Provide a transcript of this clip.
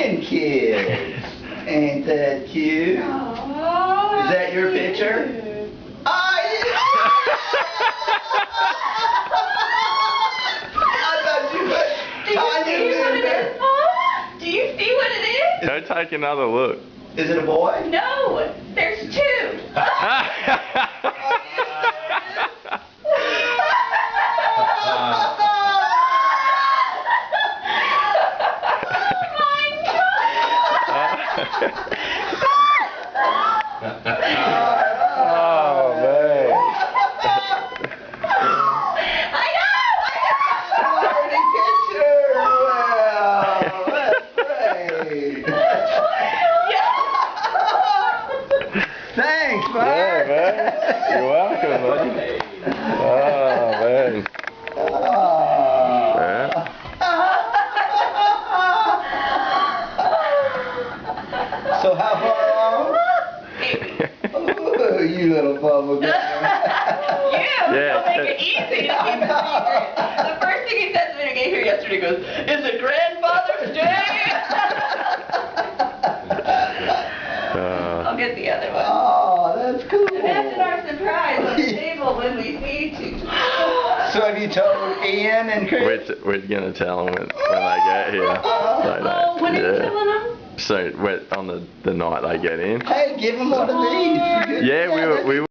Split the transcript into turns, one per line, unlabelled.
grandkids. Ain't that cute?
Aww,
Is that your picture? Oh, yeah. I thought you put Tanya in there.
Do you see what it is?
Go take another look.
Is it a boy?
No, there's two.
Oh, man.
I know!
Pretty picture. Wow, that's great. Thanks,
Yeah,
Mark.
man. You're welcome, buddy. Oh, man. Yeah.
So how far along? Ooh, you little bubble girl.
Yeah,
Yeah.
don't make it easy to keep a secret. The first thing he said to me when I got here yesterday goes, "Is it Grandfather's Day?" I'll get the other one.
Oh, that's cool.
And that's our surprise on the table when we feed you.
So have you told Ian and Chris?
We're going to tell them when they get here.
Oh, when are you
Yeah.
telling them?
So on the night they get in.
Hey, give him one of these.
Yeah, we were